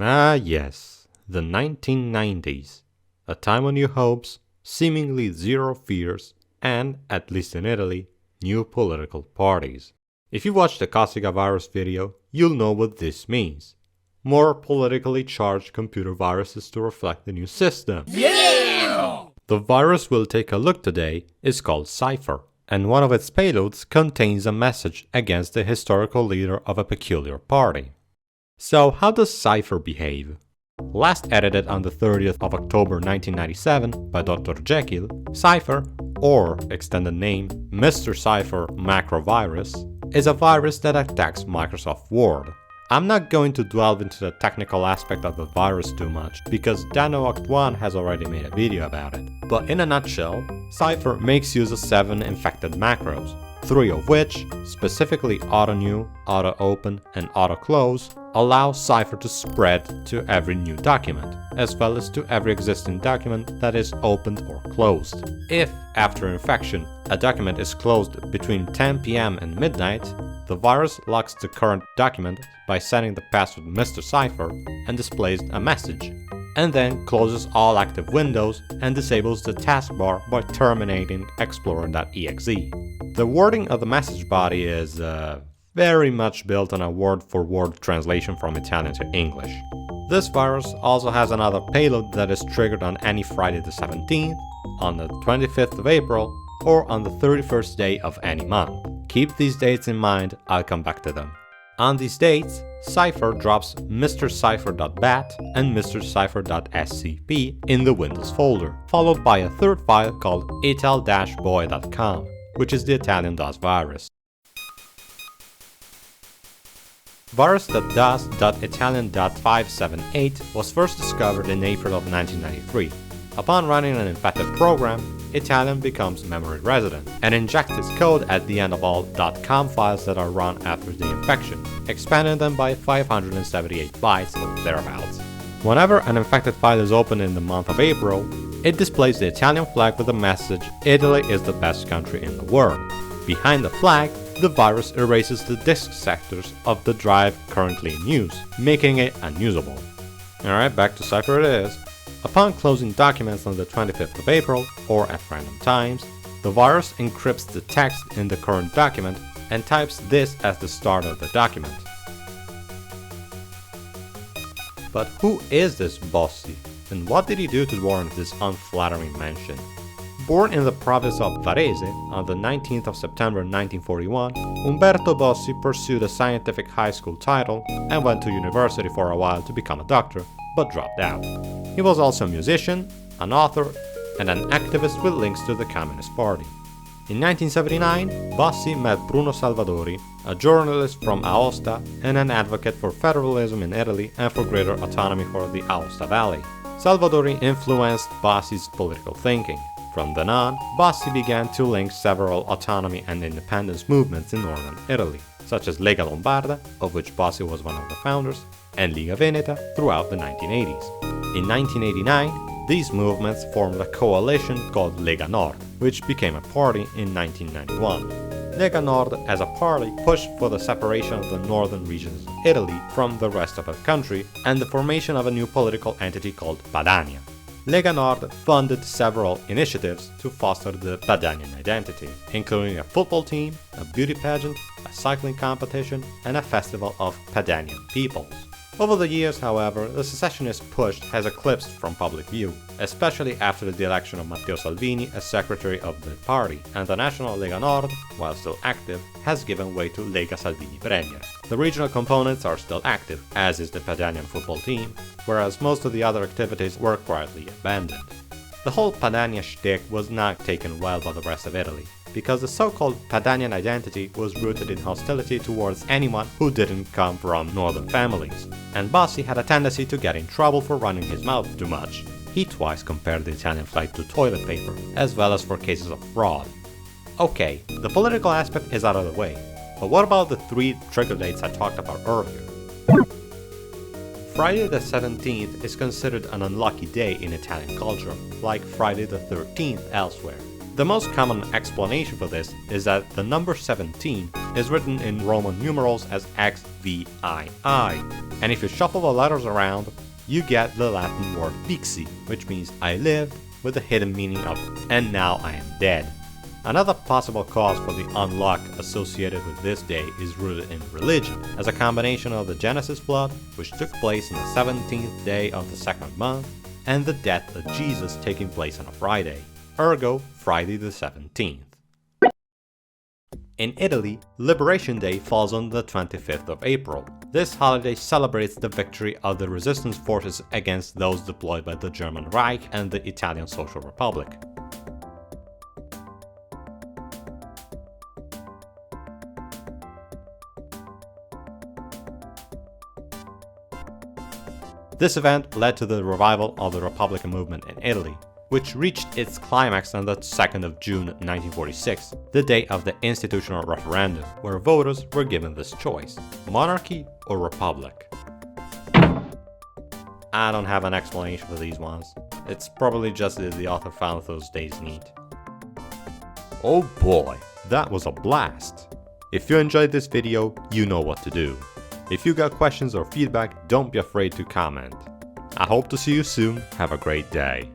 Ah yes, the 1990s, a time of new hopes, seemingly zero fears, and, at least in Italy, new political parties. If you watched the Cossiga virus video, you'll know what this means. More politically charged computer viruses to reflect the new system. Yeah! The virus we'll take a look today is called Cipher, and one of its payloads contains a message against the historical leader of a peculiar party. So how does Cipher behave? Last edited on the 30th of October 1997 by Dr. Jekyll, Cipher, or extended name Mr. Cipher macrovirus, is a virus that attacks Microsoft Word. I'm not going to delve into the technical aspect of the virus too much, because DanoOct1 has already made a video about it. But in a nutshell, Cipher makes use of 7 infected macros, 3 of which, specifically AutoNew, AutoOpen, and AutoClose, allow Cipher to spread to every new document, as well as to every existing document that is opened or closed. If, after infection, a document is closed between 10 p.m. and midnight, the virus locks the current document by setting the password Mr. Cipher and displays a message, and then closes all active windows and disables the taskbar by terminating Explorer.exe. The wording of the message body is very much built on a word-for-word translation from Italian to English. This virus also has another payload that is triggered on any Friday the 17th, on the 25th of April, or on the 31st day of any month. Keep these dates in mind, I'll come back to them. On these dates, Cipher drops MrCipher.bat and MrCipher.scp in the Windows folder, followed by a third file called ital-boy.com, which is the Italian DOS virus. Virus.DOS.Italian.578 was first discovered in April of 1993. Upon running an infected program, Italian becomes memory resident and injects its code at the end of all .com files that are run after the infection, expanding them by 578 bytes or thereabouts. Whenever an infected file is opened in the month of April, it displays the Italian flag with the message "Italy is the best country in the world." Behind the flag, the virus erases the disk sectors of the drive currently in use, making it unusable. Alright, back to Cipher it is. Upon closing documents on the 25th of April, or at random times, the virus encrypts the text in the current document and types this as the start of the document. But who is this Bossi, and what did he do to warrant this unflattering mention? Born in the province of Varese on the 19th of September 1941, Umberto Bossi pursued a scientific high school title and went to university for a while to become a doctor, but dropped out. He was also a musician, an author, and an activist with links to the Communist Party. In 1979, Bossi met Bruno Salvadori, a journalist from Aosta and an advocate for federalism in Italy and for greater autonomy for the Aosta Valley. Salvadori influenced Bossi's political thinking. From then on, Bossi began to link several autonomy and independence movements in northern Italy, such as Lega Lombarda, of which Bossi was one of the founders, and Liga Veneta throughout the 1980s. In 1989, these movements formed a coalition called Lega Nord, which became a party in 1991. Lega Nord, as a party, pushed for the separation of the northern regions of Italy from the rest of the country and the formation of a new political entity called Padania. Lega Nord funded several initiatives to foster the Padanian identity, including a football team, a beauty pageant, a cycling competition, and a festival of Padanian peoples. Over the years, however, the secessionist push has eclipsed from public view, especially after the election of Matteo Salvini as secretary of the party, and the national Lega Nord, while still active, has given way to Lega Salvini Premier. The regional components are still active, as is the Padanian football team, whereas most of the other activities were quietly abandoned. The whole Padania shtick was not taken well by the rest of Italy, because the so-called Padanian identity was rooted in hostility towards anyone who didn't come from northern families, and Bossi had a tendency to get in trouble for running his mouth too much. He twice compared the Italian flag to toilet paper, as well as for cases of fraud. Okay, the political aspect is out of the way, but what about the 3 trigger dates I talked about earlier? Friday the 17th is considered an unlucky day in Italian culture, like Friday the 13th elsewhere. The most common explanation for this is that the number 17 is written in Roman numerals as XVII. And if you shuffle the letters around, you get the Latin word vixi, which means I lived, with the hidden meaning of and now I am dead. Another possible cause for the unluck associated with this day is rooted in religion, as a combination of the Genesis flood, which took place on the 17th day of the second month, and the death of Jesus taking place on a Friday, ergo Friday the 17th. In Italy, Liberation Day falls on the 25th of April. This holiday celebrates the victory of the resistance forces against those deployed by the German Reich and the Italian Social Republic. This event led to the revival of the Republican movement in Italy, which reached its climax on the 2nd of June 1946, the day of the institutional referendum, where voters were given this choice: monarchy or republic. I don't have an explanation for these ones. It's probably just that the author found those days neat. Oh boy, that was a blast! If you enjoyed this video, you know what to do. If you got questions or feedback, don't be afraid to comment. I hope to see you soon. Have a great day.